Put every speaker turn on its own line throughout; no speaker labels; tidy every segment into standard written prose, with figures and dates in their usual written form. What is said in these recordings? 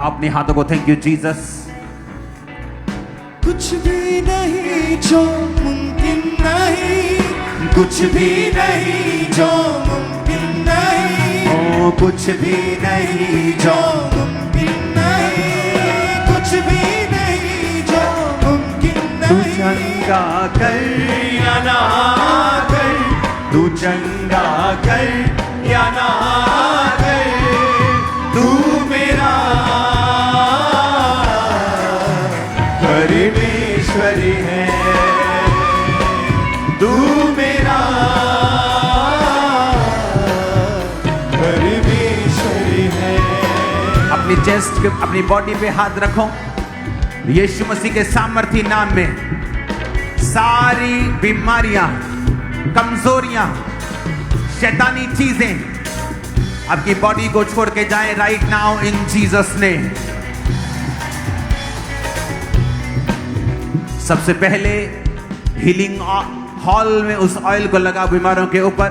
अपने हाथों को थैंक यू जीसस।
कुछ भी नहीं जो मुमकिन नहीं, कुछ भी नहीं जो मुमकिन नहीं,
ओ कुछ भी नहीं
जो मुमकिन नहीं, कुछ भी नहीं जो मुमकिन
तू
नहीं।
चंगा कर या ना कर, तू चंगा कर या ना कर, तू मेरा परमेश्वरी है, तू मेरा
परमेश्वरी है।
अपनी चेस्ट पे, अपनी बॉडी पे हाथ रखो। यीशु मसीह के सामर्थी नाम में सारी बीमारियां, कमजोरियां, शैतानी चीजें आपकी बॉडी को छोड़ के जाएं राइट नाउ इन जीसस ने। सबसे पहले हीलिंग हॉल में उस ऑयल को लगा बीमारों के ऊपर,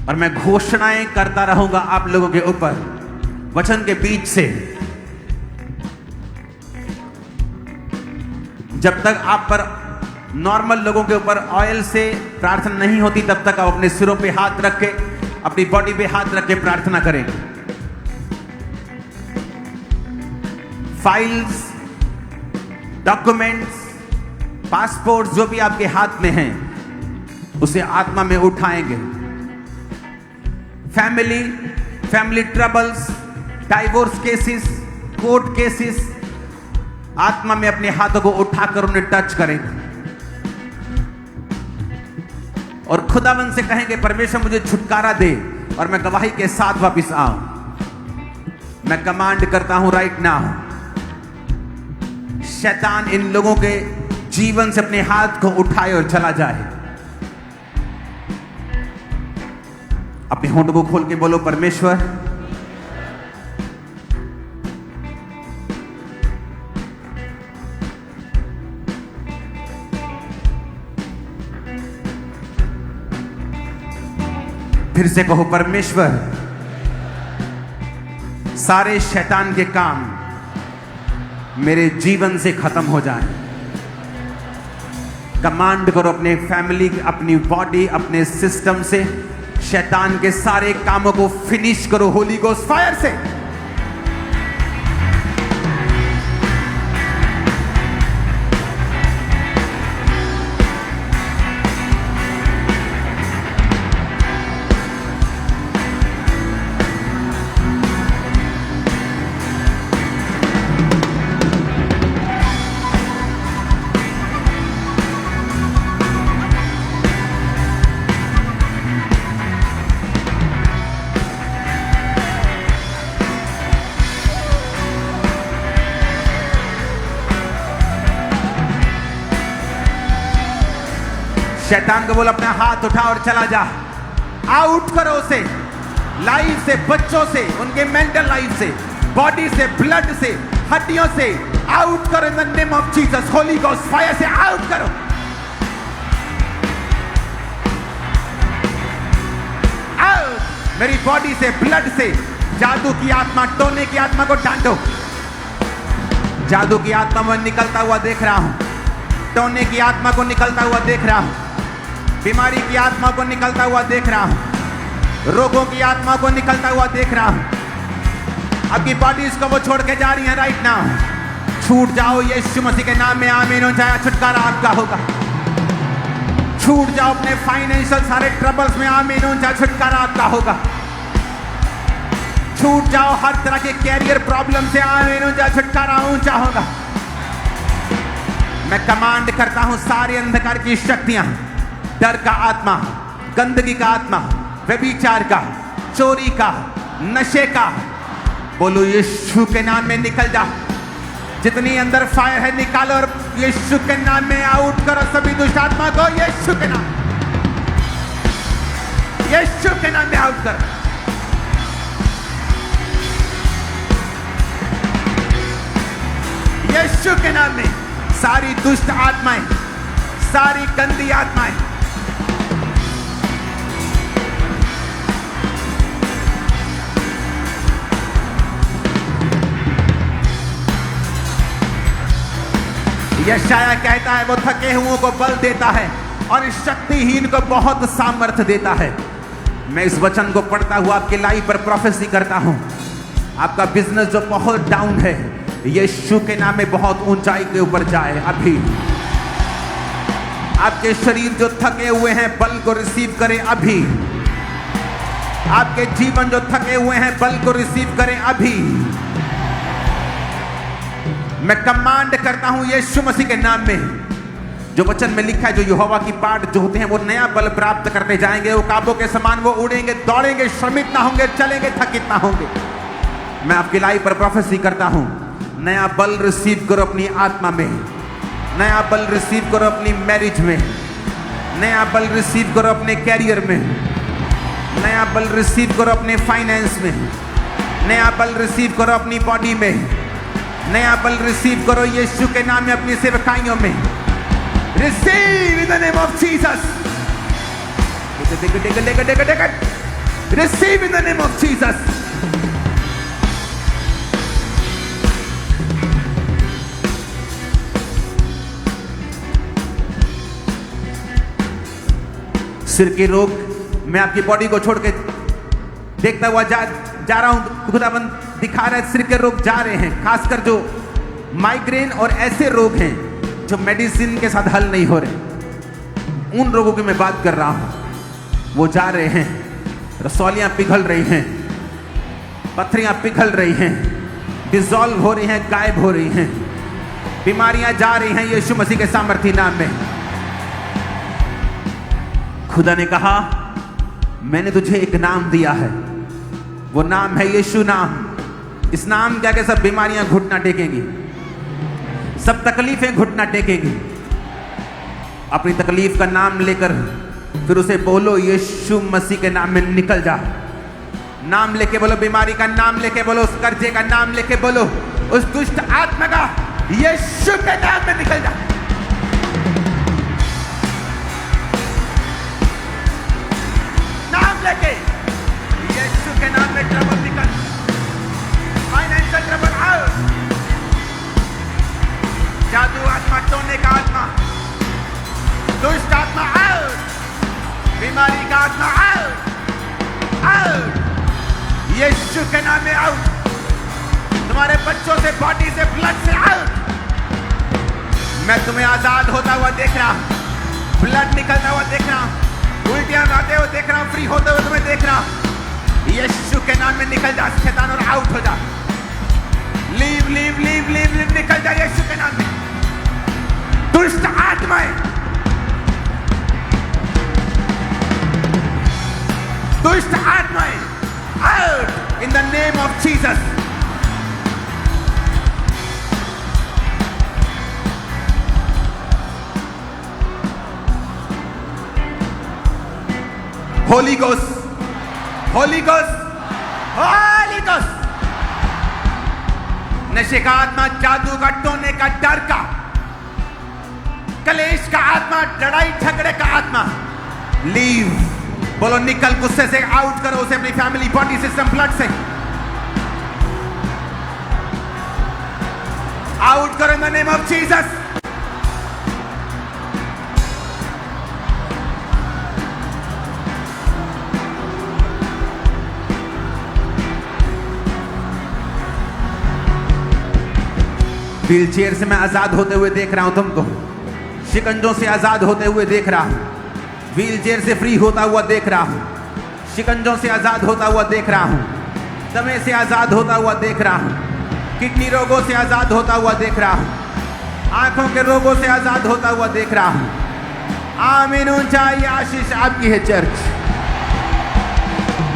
और मैं घोषणाएं करता रहूंगा आप लोगों के ऊपर वचन के बीच से। जब तक आप पर नॉर्मल लोगों के ऊपर ऑयल से प्रार्थना नहीं होती तब तक आप अपने सिरों पे हाथ रख के, अपनी बॉडी पे हाथ रख के प्रार्थना करें। फाइल्स, डॉक्यूमेंट्स, पासपोर्ट जो भी आपके हाथ में हैं उसे आत्मा में उठाएंगे। Family troubles, divorce cases, court cases, आत्मा में अपने हाथों को उठाकर उन्हें टच करें और खुदावन से कहेंगे परमेश्वर मुझे छुटकारा दे और मैं गवाही के साथ वापस आऊं। मैं कमांड करता हूं राइट नाउ, शैतान इन लोगों के जीवन से अपने हाथ को उठाए और चला जाए। अपने होंठ को खोल के बोलो परमेश्वर फिर से कहो परमेश्वर सारे शैतान के काम मेरे जीवन से खत्म हो जाए। कमांड करो अपने फैमिली, अपनी बॉडी, अपने सिस्टम से शैतान के सारे कामों को फिनिश करो होली गोस्ट फायर से। शैतान को बोल अपना हाथ उठा और चला जा। आउट करो उसे लाइफ से, बच्चों से, उनके मेंटल लाइफ से, बॉडी से, ब्लड से, हड्डियों से। आउट करो in the name of Jesus. Holi ghost fire से आउट करो। आउट मेरी बॉडी से, ब्लड से। जादू की आत्मा, टोने की आत्मा को डांटो। जादू की आत्मा में निकलता हुआ देख रहा हूं, टोने की आत्मा को निकलता हुआ देख रहा हूं, बीमारी की आत्मा को निकलता हुआ देख रहा हूं, रोगों की आत्मा को निकलता हुआ देख रहा हूं। आपकी बॉडीज को वो छोड़ के जा रही है राइट नाउ। छूट जाओ यीशु मसीह के नाम में, आमीन हो जाए। छुटकारा आपका होगा। छूट जाओ अपने फाइनेंशियल सारे ट्रबल्स में, आमीन हो जाए। छुटकारा आपका होगा। छूट जाओ हर तरह के कैरियर प्रॉब्लम से, आमीन हो जाए। छुटकारा ऊंचा होगा। मैं कमांड करता हूं सारे अंधकार की शक्तियां, डर का आत्मा, गंदगी का आत्मा, व्यभिचार का, चोरी का, नशे का, बोलो यीशु के नाम में निकल जा। जितनी अंदर फायर है निकालो और यीशु के नाम में आउट करो सभी दुष्ट आत्मा को। यीशु के नाम, यीशु के नाम में आउट करो। यीशु के नाम में सारी दुष्ट आत्माएं, सारी गंदी आत्माएं, यशाया कहता है वो थके हुओं को बल देता है और शक्तिहीन को बहुत सामर्थ्य देता है। मैं इस वचन को पढ़ता हुआ आपकी लाइफ पर प्रोफेसी करता हूं। आपका बिजनेस जो बहुत डाउन है, यीशु के नाम में बहुत ऊंचाई के ऊपर जाए अभी। आपके शरीर जो थके हुए हैं बल को रिसीव करें अभी। आपके जीवन जो थके हुए हैं बल को रिसीव करें अभी। मैं कमांड करता हूं यीशु मसीह के नाम में। जो वचन में लिखा है, जो यहोवा की बाट जो होते हैं वो नया बल प्राप्त करते जाएंगे। वो काबों के समान वो उड़ेंगे, दौड़ेंगे, श्रमित ना होंगे, चलेंगे, थकित ना होंगे। मैं आपकी लाइफ पर प्रोफेसी करता हूं, नया बल रिसीव करो अपनी आत्मा में। नया बल रिसीव करो अपनी मैरिज में। नया बल रिसीव करो अपने कैरियर में। नया बल रिसीव करो अपने फाइनेंस में। नया बल रिसीव करो अपनी बॉडी में। नया बल रिसीव करो यीशु के नाम में अपनी सेवकाइयों में। Receive in the name of Jesus. Receive in the name of Jesus. सिर के रोग, मैं आपकी बॉडी को छोड़ के देखता हुआ जा रहा हूं। खुदाबंद दिखा रहा है सिर के रोग जा रहे हैं, खासकर जो माइग्रेन और ऐसे रोग हैं जो मेडिसिन के साथ हल नहीं हो रहे, उन रोगों की मैं बात कर रहा हूं। वो जा रहे हैं, रसौलियां पिघल रही हैं, पत्थरियां पिघल रही हैं, डिसॉल्व हो रही हैं, गायब हो रही हैं। बीमारियां जा रही हैं यीशु मसीह के सामर्थी नाम में। खुदा ने कहा मैंने तुझे एक नाम दिया है, वो नाम है यीशु नाम। इस नाम के आगे सब बीमारियां घुटना टेकेंगी, सब तकलीफें घुटना टेकेंगी। अपनी तकलीफ का नाम लेकर फिर उसे बोलो यीशु मसीह के नाम में निकल जा। नाम लेके बोलो, बीमारी का नाम लेके बोलो, उस कर्जे का नाम लेके बोलो, उस दुष्ट आत्मा का यीशु के नाम में निकल जा। नाम लेके यीशु के नाम में ट्रबल निकल, फाइनेंशियल ट्रबल आउट, जादू आत्मा, टोने का आत्मा, दुष्ट आत्मा आउट, बीमारी का आत्मा आउट, आउट, यीशु के नाम में आउट। तुम्हारे बच्चों से, बॉडी से, ब्लड से आउट। मैं तुम्हें आजाद होता हुआ देख रहा हूं, ब्लड निकलता हुआ देख रहा हूं, उल्टियां आते हुए देख रहा हूं, फ्री होते हुए तुम्हें देख रहा हूं। यीशु के नाम में निकल जा शैतान और आउट हो जा। Leave leave leave leave leave, निकल जा यीशु के नाम में। दुष्ट आत्माएं, दुष्ट आत्माएं out in the name of Jesus. Holi ghost, Holi ghost, Holi ghost. नशे का आत्मा, जादू का, टोने का, डर का, कलेश का आत्मा, लड़ाई झगड़े का आत्मा, लीव। बोलो निकल, गुस्से से आउट करो उसे अपनी फैमिली, बॉडी, सिस्टम, ब्लड से आउट करो in the name of Jesus. Wheel chair से मैं आजाद होते हुए देख रहा हूं तुमको, शिकंजों से आजाद होते हुए देख रहा हूं, व्हील चेयर से फ्री होता हुआ देख रहा हूं, शिकंजों से आजाद होता हुआ देख रहा हूं, दमे से आजाद होता हुआ देख रहा हूं, किडनी रोगों से आजाद होता हुआ देख रहा हूं, आंखों के रोगों से आजाद होता हुआ देख रहा हूं। आमीन, ऊंचाई आशीष आपकी है चर्च।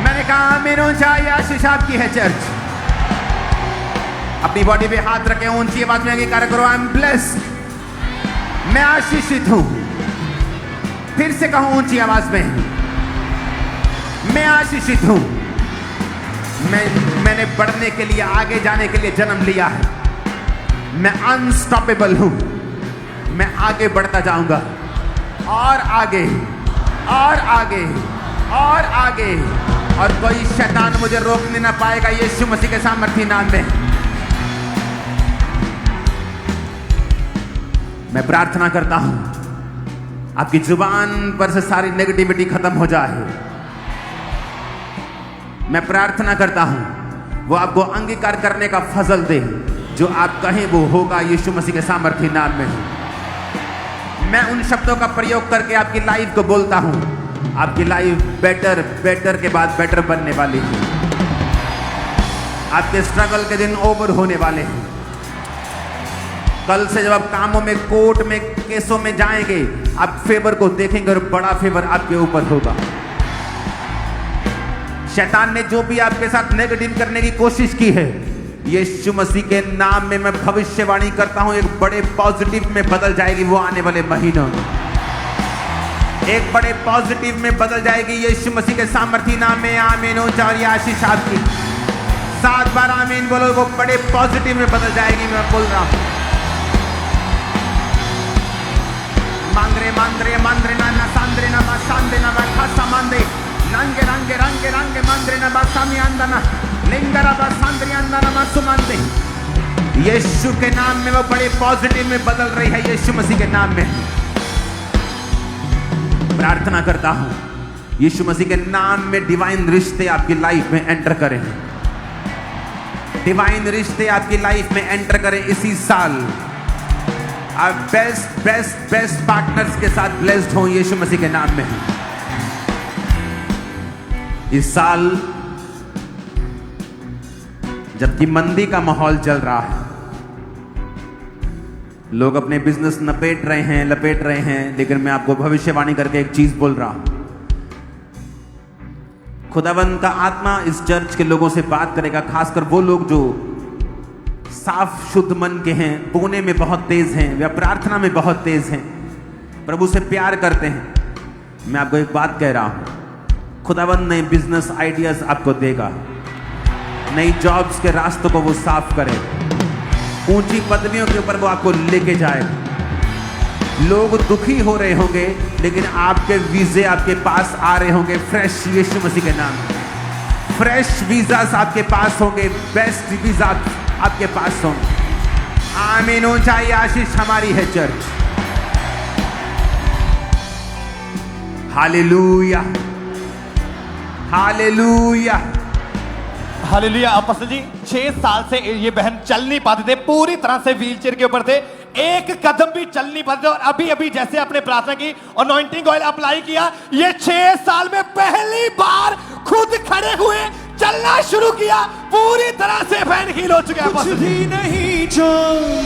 मैंने कहा आमीन, ऊंचाई आशीष आपकी है चर्च। अपनी बॉडी पे हाथ रखें, ऊंची आवाज में अंगीकार करो, आई एम ब्लेस्ड, मैं आशीषित हूं। फिर से कहूं ऊंची आवाज में, मैं आशीषित हूं। मैंने बढ़ने के लिए, आगे जाने के लिए जन्म लिया है। मैं अनस्टॉपेबल हूं, मैं आगे बढ़ता जाऊंगा, और आगे और आगे और आगे, और कोई शैतान मुझे रोकने ना पाएगा यीशु मसीह के सामर्थी नाम में। मैं प्रार्थना करता हूं आपकी जुबान पर से सारी नेगेटिविटी खत्म हो जाए। मैं प्रार्थना करता हूं वो आपको अंगीकार करने का फजल दे, जो आप कहें वो होगा यीशु मसीह के सामर्थी नाम में। मैं उन शब्दों का प्रयोग करके आपकी लाइफ को बोलता हूं, आपकी लाइफ बेटर बेटर के बाद बेटर बनने वाली है। आपके स्ट्रगल के दिन ओवर होने वाले हैं। कल से जब आप कामों में, कोर्ट में, केसों में जाएंगे, आप फेवर को देखेंगे और बड़ा फेवर आपके ऊपर होगा। शैतान ने जो भी आपके साथ नेगेटिव करने की कोशिश की है, यीशु मसीह के नाम में मैं भविष्यवाणी करता हूं, एक बड़े पॉजिटिव में बदल जाएगी वो आने वाले महीनों में। एक बड़े पॉजिटिव में बदल जाएगी यीशु मसीह के सामर्थी नाम में। आमीन। और आशीष आपकी 7 बार आमीन बोलो। वो बड़े पॉजिटिव में बदल जाएगी, मैं बोल रहा हूं। मांद्रे मांद्रे मांद्रे ना ना सांद्रे ना मा सांदे ना मा खासा मांदे रंगे रंगे रंगे रंगे मांद्रे ना बा सामी अंदना लिंगरा बा सांद्रे अंदना मा सुमांदे। यीशु के नाम में वो बड़े पॉजिटिव में बदल रही है, यीशु मसीह के नाम में। प्रार्थना करता हूं यीशु मसीह के नाम में डिवाइन रिश्ते आपकी लाइफ में एंटर करें। डिवाइन रिश्ते आपकी लाइफ में एंटर करें इसी साल। आप बेस्ट बेस्ट बेस्ट पार्टनर्स के साथ ब्लेस्ड हो यीशु मसीह के नाम में। इस साल जबकि मंदी का माहौल चल रहा है, लोग अपने बिजनेस लपेट रहे हैं, लेकिन मैं आपको भविष्यवाणी करके एक चीज बोल रहा हूं। खुदावंद का आत्मा इस चर्च के लोगों से बात करेगा, खासकर वो लोग जो साफ शुद्ध मन के हैं, बोने में बहुत तेज हैं, वे प्रार्थना में बहुत तेज हैं, प्रभु से प्यार करते हैं। मैं आपको एक बात कह रहा हूं, खुदावंद नए बिजनेस आइडियाज आपको देगा, नई जॉब्स के रास्तों को वो साफ करेगा, ऊंची पदवियों के ऊपर वो आपको लेके जाएगा। लोग दुखी हो रहे होंगे, लेकिन आपके वीजे आपके पास आ रहे होंगे फ्रेश यीशु मसीह के नाम। फ्रेश वीजास आपके पास होंगे, बेस्ट वीजा आपके पास होंगे। आमीन। ऊंचाई आशीष हमारी है church. Hallelujah hallelujah
hallelujah. Apostle ji 6 साल से ये बहन चल नहीं पाते थे, पूरी तरह से व्हीलचेयर के ऊपर थे, एक कदम भी चल नहीं पाते थे। और अभी अभी जैसे आपने प्रार्थना की, अनॉइंटिंग ऑयल अप्लाई किया, ये 6 साल में पहली बार खुद खड़े हुए, चलना शुरू किया, पूरी तरह से बहन हील हो चुके हैं।
कुछ भी नहीं जो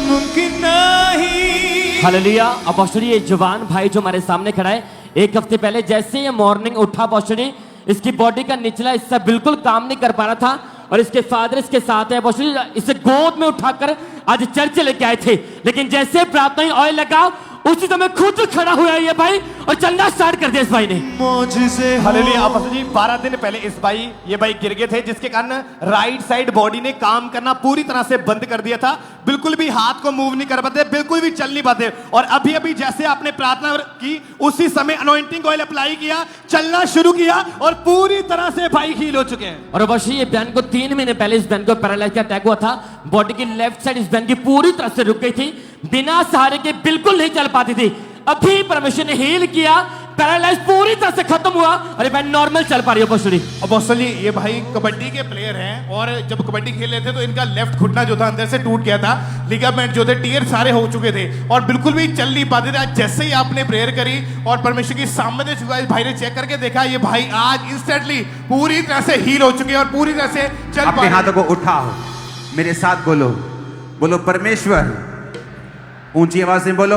मुमकिन नहीं।
हालेलुया। अपोस्टल ये जवान भाई जो हमारे सामने खड़ा है, 1 हफ्ते पहले जैसे ये मॉर्निंग उठा, अपोस्टल इसकी बॉडी का निचला हिस्सा बिल्कुल काम नहीं कर पा रहा था, और इसके फादर इसके साथ है, अपोस्टल इसे गोद में उठाकर आज चर्च लेके आए थे। लेकिन जैसे प्रार्थना ऑयल लगा, उसी समय खुद खड़ा हुआ ये भाई और चलना स्टार्ट कर दिया इस भाई ने।
मौजूज़े
हालेलुया। अपोस्टल जी 12 दिन पहले ये भाई गिर गए थे, जिसके कारण राइट साइड बॉडी ने काम करना पूरी तरह से बंद कर दिया था, बिल्कुल भी हाथ को मूव नहीं कर पाते, बिल्कुल भी चल नहीं पाते। और अभी अभी जैसे आपने प्रार्थना की, उसी समय अनॉइंटिंग ऑयल अप्लाई किया, चलना शुरू किया, और पूरी तरह से भाई हील हो चुके हैं।
और अवश्य ये बहन को 3 महीने पहले इस बहन को पैरालाइज का अटैक हुआ था, बॉडी की लेफ्ट साइड इस बहन की पूरी तरह से रुक गई थी, बिना सहारे के बिल्कुल नहीं चल पाती थी। अभी परमेश्वर ने हील किया, पैरालाइज पूरी तरह से खत्म हुआ, और ये बहन नॉर्मल चल पा रही है।
अपोस्टल जी ये भाई कबड्डी के प्लेयर हैं, और जब कबड्डी खेल रहे थे तो इनका लेफ्ट घुटना जो था अंदर से टूट गया था, लिगामेंट जो थे, टियर सारे हो चुके थे, और बिल्कुल भी चल नहीं पाते थे। आज जैसे ही आपने प्रेयर करी और परमेश्वर की सामने चुका, इस भाई ने चेक करके देखा, ये भाई आज इंस्टेंटली पूरी तरह से हील हो चुके हैं और पूरी तरह से चल
अपने हाथों को उठाओ, मेरे साथ बोलो, बोलो परमेश्वर। ऊंची आवाज से बोलो,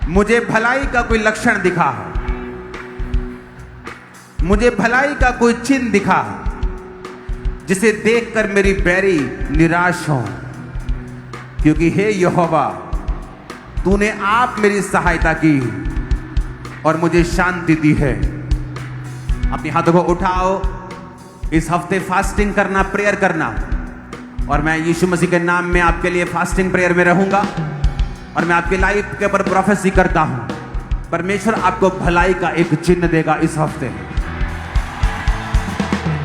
मुझे भलाई का कोई लक्षण दिखा, मुझे भलाई का कोई चिन्ह दिखा, जिसे देखकर मेरी बैरी निराश हो, क्योंकि हे यहोवा, तूने आप मेरी सहायता की और मुझे शांति दी है। अपने हाथों को उठाओ। इस हफ्ते फास्टिंग करना, प्रेयर करना, और मैं यीशु मसीह के नाम में आपके लिए फास्टिंग प्रेयर में रहूंगा, और मैं आपकी लाइफ के ऊपर प्रोफेसी करता हूं, परमेश्वर आपको भलाई का एक चिन्ह देगा इस हफ्ते।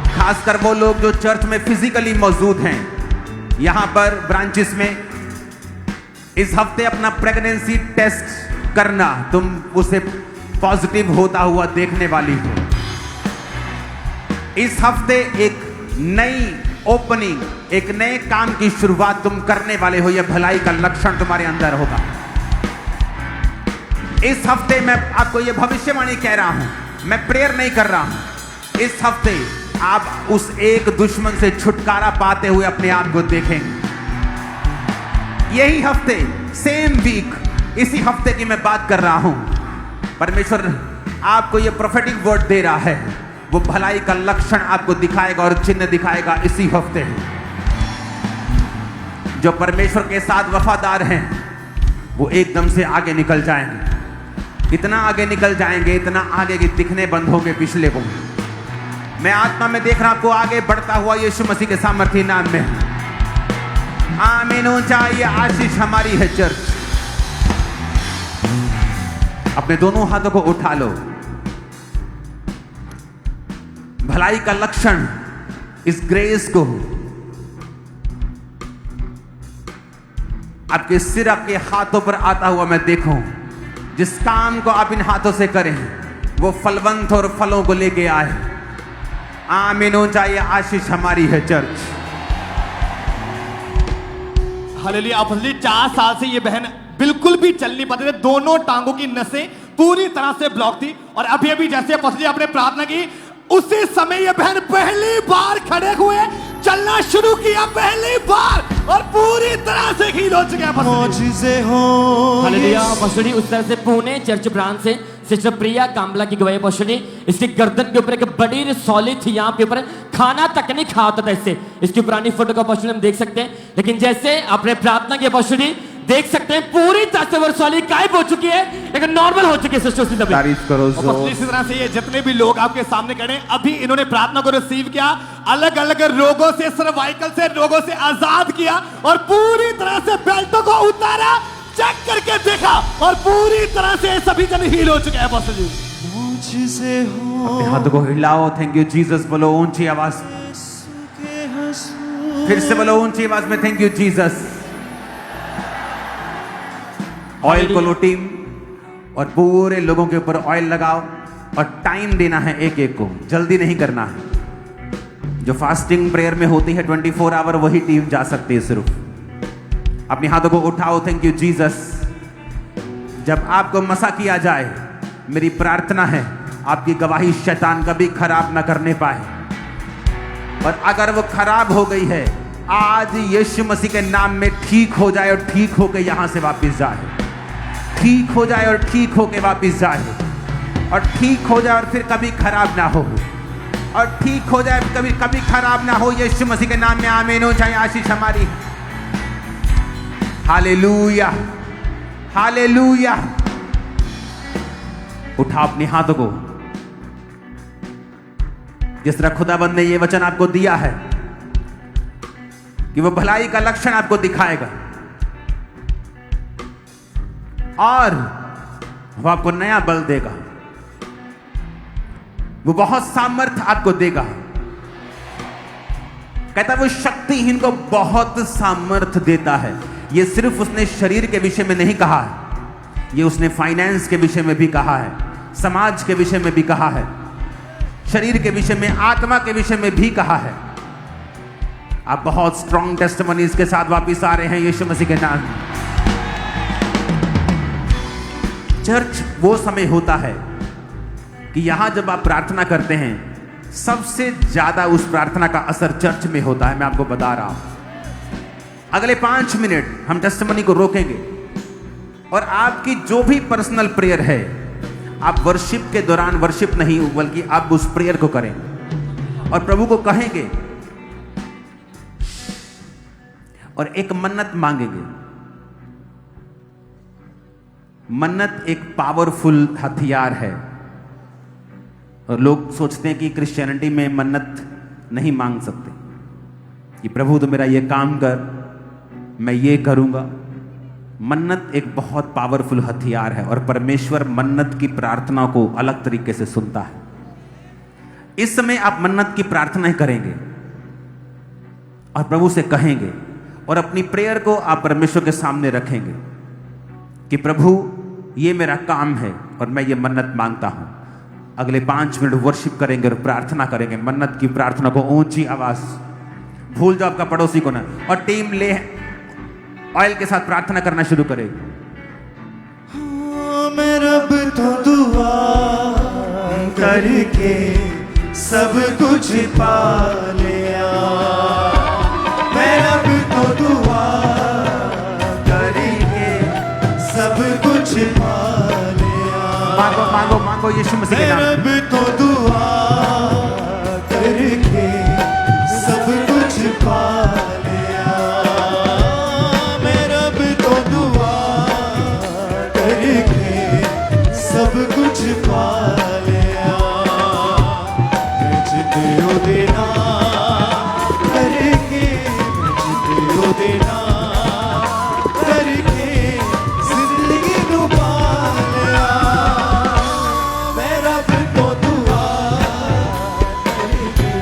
खासकर वो लोग जो चर्च में फिजिकली मौजूद हैं, यहां पर ब्रांचेस में इस हफ्ते अपना प्रेगनेंसी टेस्ट करना, तुम उसे पॉजिटिव होता हुआ देखने वाली हो। इस हफ्ते एक नई ओपनिंग, एक नए काम की शुरुआत तुम करने वाले हो। यह भलाई का लक्षण तुम्हारे अंदर होगा। इस हफ्ते मैं आपको यह भविष्यवाणी कह रहा हूं, मैं प्रेयर नहीं कर रहा हूं। इस हफ्ते आप उस एक दुश्मन से छुटकारा पाते हुए अपने आप को देखेंगे। यही हफ्ते, सेम वीक, इसी हफ्ते की मैं बात कर रहा हूं। परमेश्वर आपको यह प्रोफेटिक वर्ड दे रहा है। वो भलाई का लक्षण आपको दिखाएगा और चिन्ह दिखाएगा इसी हफ्ते। जो परमेश्वर के साथ वफादार हैं वो एकदम से आगे निकल जाएंगे। इतना आगे निकल जाएंगे, इतना आगे कि दिखने बंद होंगे पिछले को। मैं आत्मा में देख रहा हूं आपको आगे बढ़ता हुआ यीशु मसीह के सामर्थी नाम में। आमीन। ऊंचा ये आशीष हमारी है चर्च। अपने दोनों हाथों को उठा लो। भलाई का लक्षण, इस ग्रेस को आपके सिर, आपके हाथों पर आता हुआ मैं देखूं। जिस काम को आप इन हाथों से करें वो फलवंत और फलों को लेके आए। आमीन। ऊंचा ये आशीष हमारी है चर्च।
हालेलुया। अपॉस्टल 4 साल से ये बहन बिल्कुल भी चल नहीं पाते थे। दोनों टांगों की नसें पूरी तरह से ब्लॉक थी। और अभी अभी जैसे अपॉस्टल आपने प्रार्थना की, उसी समय ये बहन पहली बार खड़े हुए, चलना शुरू किया पहली बार, और पूरी तरह से हील हो चुके हैं।
मौजिज़े हो।
हालेलुया। अपॉस्टल उस तरह से पुणे चर्च ब्रांच से सिस्टर प्रिया कामला की गवाही अपॉस्टल, इसकी गर्दन के ऊपर एक बड़ी रसौली थी। यहाँ पे ऊपर खाना तक नहीं खाता था इससे। इसकी पुरानी फोटो का अपॉस्टल हम देख सकते हैं। लेकिन जैसे आपने प्रार्थना की अपॉस्टल, देख सकते हैं पूरी तरह से रसौली गायब हो चुकी है, लेकिन नॉर्मल हो चुकी है। सिस्टर उसी दबे
तारीफ करो।
इसी तरह से ये जितने भी लोग आपके सामने खड़े हैं, अभी इन्होंने प्रार्थना को रिसीव किया, अलग अलग रोगों से, सर्वाइकल से रोगों से आजाद किया, और पूरी तरह से बेल्टों को उतारा, चेक करके देखा, और पूरी तरह से सभी जन हील हो चुके हैं। बॉस जी
मौजिज़े हो।
अपने हाथों को हिलाओ। थैंक यू जीसस बोलो ऊंची आवाज। फिर से बोलो ऊंची आवाज में, थैंक यू जीसस। ऑयल को लो टीम, और पूरे लोगों के ऊपर ऑयल लगाओ, और टाइम देना है एक एक को, जल्दी नहीं करना है। जो फास्टिंग प्रेयर में होती है 24 आवर, वही टीम जा सकती है सिर्फ। अपने हाथों को उठाओ। Thank you Jesus. जब आपको मसा किया जाए, मेरी प्रार्थना है आपकी गवाही शैतान कभी खराब ना करने पाए। और अगर वो खराब हो गई है, आज यीशु मसीह के नाम में ठीक हो जाए, और ठीक होके यहां से वापस जाए। ठीक हो जाए और ठीक होके वापस जाए, और ठीक हो जाए और फिर कभी खराब ना हो, और ठीक हो जाए कभी कभी खराब ना हो। यीशु मसीह के नाम में आमीन। हो जाए आशीष हमारी। Hallelujah, hallelujah. उठा अपने हाथों को। जिस तरह खुदाबंद ने यह वचन आपको दिया है कि वो भलाई का लक्षण आपको दिखाएगा, और वो आपको नया बल देगा, वो बहुत सामर्थ आपको देगा। कहता है वो शक्तिहीन को बहुत सामर्थ देता है। ये सिर्फ उसने शरीर के विषय में नहीं कहा है, ये उसने फाइनेंस के विषय में भी कहा है, समाज के विषय में भी कहा है, शरीर के विषय में, आत्मा के विषय में भी कहा है। आप बहुत स्ट्रॉन्ग टेस्टिमनीज के साथ वापिस आ रहे हैं यीशु मसीह के नाम में। चर्च वो समय होता है कि यहां जब आप प्रार्थना करते हैं, सबसे ज्यादा उस प्रार्थना का असर चर्च में होता है। मैं आपको बता रहा हूं। अगले 5 मिनट हम टेस्टिमनी को रोकेंगे, और आपकी जो भी पर्सनल प्रेयर है, आप वर्शिप के दौरान वर्शिप नहीं, बल्कि आप उस प्रेयर को करें और प्रभु को कहेंगे और एक मन्नत मांगेंगे। मन्नत एक पावरफुल हथियार है, और लोग सोचते हैं कि क्रिश्चियनिटी में मन्नत नहीं मांग सकते, कि प्रभु तो मेरा ये काम कर, मैं ये करूंगा। मन्नत एक बहुत पावरफुल हथियार है, और परमेश्वर मन्नत की प्रार्थना को अलग तरीके से सुनता है। इस समय आप मन्नत की प्रार्थना करेंगे और प्रभु से कहेंगे, और अपनी प्रेयर को आप परमेश्वर के सामने रखेंगे। कि प्रभु ये मेरा काम है और मैं ये मन्नत मांगता हूं। अगले 5 मिनट वर्शिप करेंगे और प्रार्थना करेंगे, मन्नत की प्रार्थना को ऊंची आवाज, भूल जाओ आपका पड़ोसी को ना, और टीम ले ऑयल के साथ प्रार्थना करना शुरू करे।
मैं रब तो दुआ करके सब कुछ पा लिया, मैं रब तो दुआ करके सब कुछ पा लिया।
मांगो मांगो मांगो यीशु मसीह के
मैं
नाम।
रब तो दुआ करके सब कुछ पा लिया, मैं रब तो दुआ करके सब कुछ पा लिया। मैं जितने देना करके, मैं जितने देना करके जिंदगी को पा लिया, मैं रब तो दुआ करके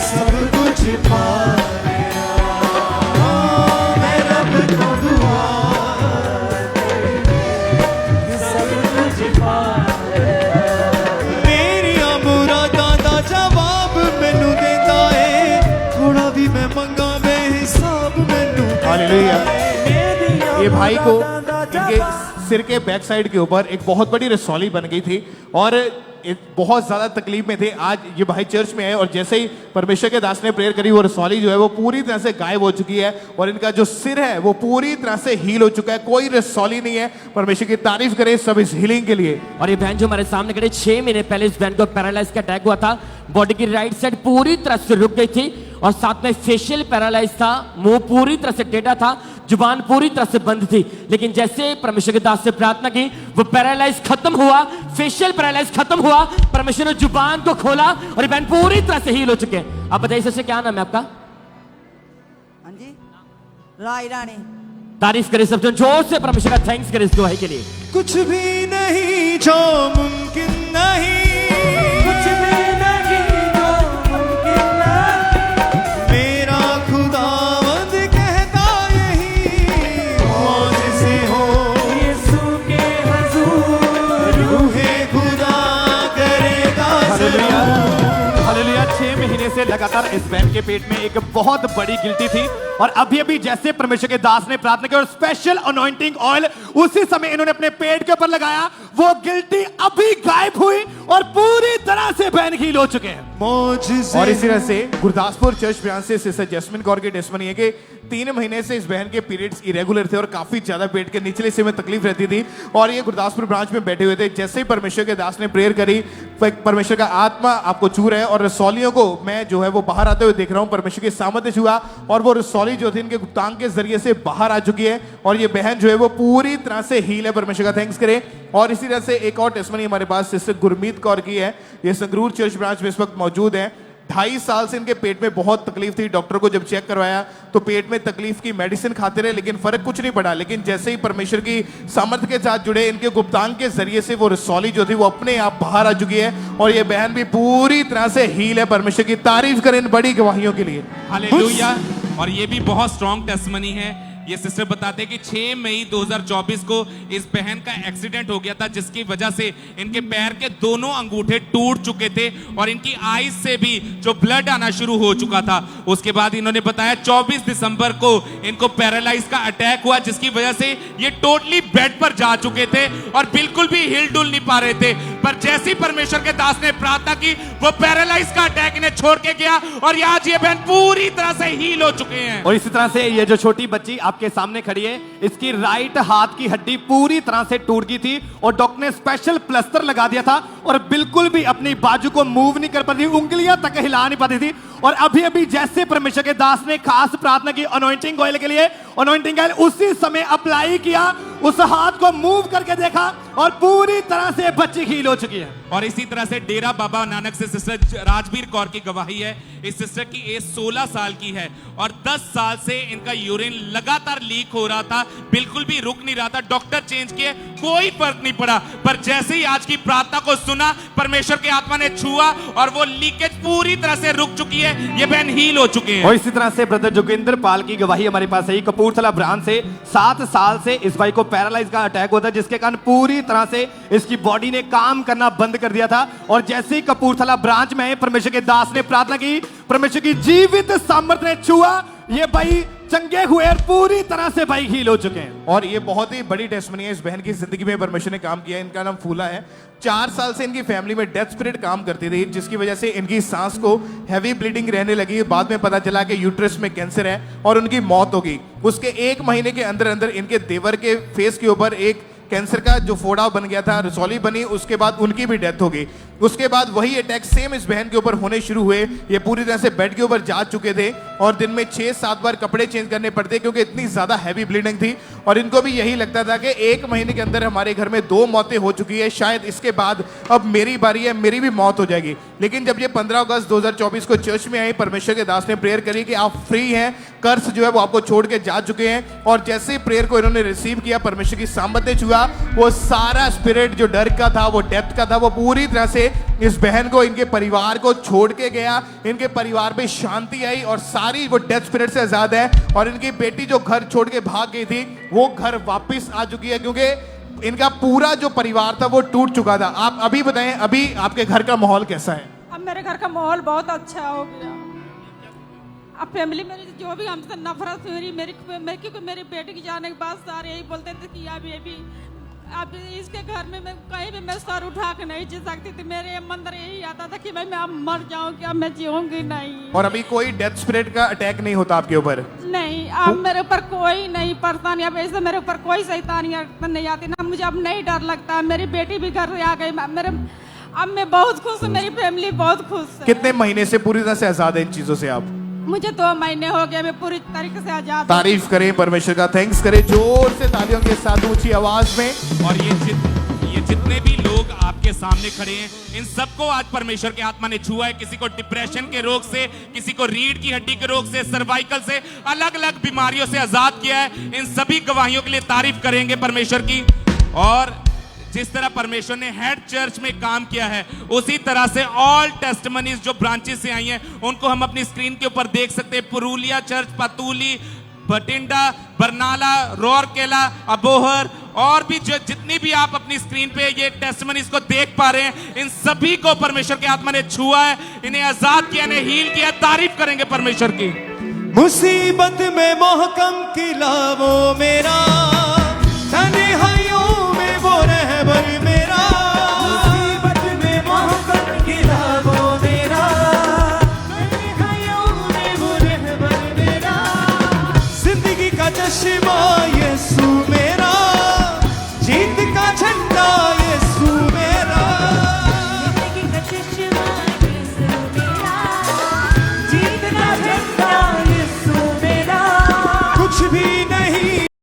सब कुछ पा लिया, मैं रब तो दुआ करके सब कुछ पा लिया। मेरिया मुरादां दा जवाब मैनू देंदा है, थोड़ा भी मैं मंगा मैं हिसाब मैनू
हालेलुया। ये भाई को इनके सिर के बैक साइड के ऊपर एक बहुत बड़ी रसौली बन गई थी और बहुत ज्यादा तकलीफ में थे। आज ये भाई चर्च में आए और जैसे ही परमेश्वर के दास ने प्रेयर करी, वो रसौली जो है वो पूरी तरह से गायब हो चुकी है और इनका जो सिर है वो पूरी तरह से हील हो चुका है, कोई रसौली नहीं है। परमेश्वर की तारीफ करें सब इस हीलिंग के लिए।
और ये बहन जो हमारे सामने खड़े, 6 महीने पहले इस बहन को पैरालाइज का अटैक हुआ था, बॉडी की राइट साइड पूरी तरह से रुक गई थी और साथ में फेशियल पैरालाइज था, मुंह पूरी तरह से टेढ़ा था, जुबान पूरी तरह से बंद थी। लेकिन जैसे परमेश्वर के दास से प्रार्थना की, वो पैरालाइज खत्म हुआ, फेशियल पैरालाइज खत्म हुआ, परमेश्वर ने जुबान को खोला और ये बहन पूरी तरह से हील हो चुके हैं। आप बताइए सर, क्या नाम है आपका?
हाँ जी, राय रानी।
तारीफ करें सब जोर से, परमेश्वर का थैंक्स करें इस गवाही के लिए।
कुछ भी नहीं जो मुमकिन नहीं,
कुछ भी नहीं जो मुमकिन नहीं,
मेरा खुदावंद कहता यही मौजज़े हो
यीशु के हुजूर।
रूहे खुदा करेगा
हालेलुया।
ज़रूर।
हालेलुया। 6 महीने से लगातार इस बहन के पेट में एक बहुत बड़ी गिल्टी थी और अभी अभी जैसे परमेश्वर के दास ने प्रार्थना की और स्पेशल अनॉइंटिंग ऑयल उसी समय इन्होंने अपने पेट के ऊपर लगाया, वो गिल्टी अभी गायब हुई और पूरी तरह से बहन हील हो चुके हैं।
मौजज़े
और इसी तरह से गुरदासपुर चर्च ब्रांच से सिस्टर जैस्मिन कौर की टेस्टमनी है कि 3 महीने से इस बहन के पीरियड्स इरेगुलर थे और काफी ज्यादा पेट के निचले हिस्से में तकलीफ रहती थी और ये गुरदासपुर ब्रांच में बैठे हुए थे। जैसे ही परमेश्वर के दास ने प्रेयर करी, परमेश्वर का आत्मा आपको छू रहा है और रसौलियों को मैं जो है वो बाहर आते हुए देख रहा हूँ। परमेश्वर के सामर्थ्य छुआ और वो रसौली जो थी इनके गुप्तांग के जरिए से बाहर आ चुकी है और ये बहन जो है वो पूरी तरह से हील है। परमेश्वर का थैंक्स करें। और इसी तरह से एक और टेस्टमनी हमारे पास सिस्टर गुरमीत कौर की है, ये संगरूर चर्च ब्रांच में इस वक्त मौजूद है। 2.5 साल से इनके पेट में बहुत तकलीफ थी, डॉक्टर को जब चेक करवाया तो पेट में तकलीफ की मेडिसिन खाते रहे लेकिन फर्क कुछ नहीं पड़ा। लेकिन जैसे ही परमेश्वर की सामर्थ्य के साथ जुड़े, इनके गुप्तांग के जरिए से वो रसौली जो थी वो अपने आप बाहर आ चुकी है और ये बहन भी पूरी तरह से हील है। परमेश्वर की तारीफ करें इन बड़ी गवाहियों के लिए।
हालेलुया। और ये भी बहुत स्ट्रॉन्ग टेस्टमनी है। ये सिस्टर बताते हैं कि 6 मई 2024 को इस बहन का एक्सीडेंट हो गया था जिसकी वजह से इनके पैर के दोनों अंगूठे टूट चुके थे और इनकी आईज से भी जो ब्लड आना शुरू हो चुका था। उसके बाद इन्होंने बताया 24 दिसंबर को इनको पैरालाइज का अटैक हुआ जिसकी वजह से ये टोटली बेड पर जा चुके थे और बिल्कुल भी हिल डुल नहीं पा रहे थे। पर जैसे ही परमेश्वर के दास ने प्रार्थना की, वो पैरालाइज का अटैक इन्हें छोड़ के गया और आज ये बहन पूरी तरह से हील हो चुके हैं।
और इसी तरह से ये जो छोटी बच्ची आपके सामने खड़ी है, इसकी राइट हाथ की हड्डी पूरी तरह से टूट गई थी और डॉक्टर ने स्पेशल प्लास्टर लगा दिया था और बिल्कुल भी अपनी बाजू को मूव नहीं कर पाती, उंगलियां तक हिला नहीं पाती थी। और अभी अभी जैसे परमेश्वर के दास ने खास प्रार्थना की अनॉइंटिंग ऑयल के लिए, अनॉइंटिंग ऑयल उसी समय अप्लाई किया, उस हाथ को मूव करके देखा और पूरी तरह से बच्ची हील हो चुकी है।
और इसी तरह से डेरा बाबा नानक से सिस्टर राजवीर कौर की गवाही है। इस सिस्टर की एज 16 साल की है और 10 साल से इनका यूरिन लगातार लीक हो रहा था, बिल्कुल भी रुक नहीं रहा था। डॉक्टर चेंज किए, कोई फर्क नहीं पड़ा, पर जैसे ही आज की प्रार्थना को सुना, परमेश्वर की आत्मा ने छुआ और वो लीकेज पूरी तरह से रुक चुकी है। ये बहन हील हो चुके हैं।
और इसी तरह से ब्रदर जोगिंदर पाल की गवाही हमारे पास है। कपूरथला ब्रांच से 7 साल से इस भाई को पैरालाइज का अटैक होता है, जिसके कारण पूरी तरह से इसकी बॉडी ने काम करना बंद कर दिया था। और जैसे ही कपूरथला ब्रांच में परमेश्वर के दास ने प्रार्थना की, परमेश्वर की जीवित सामर्थ ने छुआ, ये भाई चंगे हुए और पूरी तरह से भाई हील हो चुके हैं।
और ये बहुत ही बड़ी टेस्टमनी है इस बहन की जिंदगी में परमेश्वर ने काम किया है। इनका नाम फूला है। 4 साल से इनकी फैमिली में डेथ स्पिरिट काम करती थी, जिसकी वजह से इनकी सांस को हैवी ब्लीडिंग रहने लगी। बाद में पता चला कि यूट्रस में कैंसर है और उनकी मौत हो गई। उसके 1 महीने के अंदर अंदर इनके देवर के फेस के ऊपर एक कैंसर का जो फोड़ा बन गया था, रसौली बनी, उसके बाद उनकी भी डेथ हो गई। उसके बाद वही अटैक सेम इस बहन के ऊपर होने शुरू हुए। ये पूरी तरह से बेड के ऊपर जा चुके थे और दिन में 6-7 बार कपड़े चेंज करने पड़ते, क्योंकि इतनी ज्यादा हैवी ब्लीडिंग थी। और इनको भी यही लगता था कि 1 महीने के अंदर हमारे घर में 2 मौतें हो चुकी है, शायद इसके बाद अब मेरी बारी है, मेरी भी मौत हो जाएगी। लेकिन जब ये 15 अगस्त 2024 को चर्च में आई, परमेश्वर के दास ने प्रेयर करी कि आप फ्री हैं, कर्ज जो है वो आपको छोड़ के जा चुके हैं। और जैसे ही प्रेयर को इन्होंने रिसीव किया, परमेश्वर की सामत ने छुआ, वो सारा स्पिरिट जो डर का था, वो डेथ का था, वो पूरी तरह से इस बहन को, इनके परिवार को छोड़ के गया। इनके परिवार में शांति आई और सारी वो डेथ स्पिरिट से आजाद है। और इनकी बेटी जो घर छोड़ के भाग गई थी, वो घर वापस आ चुकी है, क्योंकि इनका पूरा जो परिवार था वो टूट चुका था। आप अभी बताएं, अभी आपके घर का माहौल कैसा है?
अब मेरे घर का माहौल बहुत अच्छा हो गया। अब फैमिली मेरी जो भी हमसे नफरत हुई, क्योंकि मेरी बेटी की जाने के बाद सारे यही बोलते थे कि अब इसके घर में मैं कहीं भी मैं सर उठा के नहीं जी सकती थी। मेरे मंदिर यही आता था कि भाई मैं अब मर जाऊंगी, अब मैं जीऊंगी नहीं।
और अभी कोई डेथ स्पिरिट का अटैक नहीं होता आपके ऊपर?
नहीं, अब मेरे ऊपर कोई नहीं परेशानी, अब ऐसे मेरे ऊपर कोई शैतानियां नहीं आती ना, मुझे अब नहीं डर लगता। मेरी बेटी भी घर आ गई, अब मैं बहुत खुश हूँ, मेरी फैमिली बहुत खुश है।
कितने महीने से पूरी तरह से आजाद है इन चीजों से आप?
मुझे 2 महीने हो गए, मैं पूरी तरीके से आजाद हूं।
तारीफ करें परमेश्वर का, थैंक्स करें जोर से तालियों के साथ ऊंची आवाज में।
और ये जितने भी लोग आपके सामने खड़े हैं, इन सबको आज परमेश्वर की आत्मा ने छुआ है। किसी को डिप्रेशन के रोग से, किसी को रीढ़ की हड्डी के रोग से, सर्वाइकल से, अलग अलग बीमारियों से आजाद किया है। इन सभी गवाहियों के लिए तारीफ करेंगे परमेश्वर की। और जिस तरह परमेश्वर ने हेड चर्च में काम किया है, उसी तरह से ऑल टेस्टमनीज जो ब्रांचेस से आई हैं, उनको हम अपनी स्क्रीन के ऊपर देख सकते हैं। पुरुलिया चर्च, पतूली, बटिंडा, बरनाला, रोरकेला, अबोहर, और भी जो जितनी भी आप अपनी स्क्रीन पे ये टेस्टमनीज को देख पा रहे हैं, इन सभी को परमेश्वर की आत्मा ने छुआ है, इन्हें आजाद किया, इन्हें हील किया। तारीफ करेंगे परमेश्वर की।
मुसीबत में मोहकम किला वो मेरा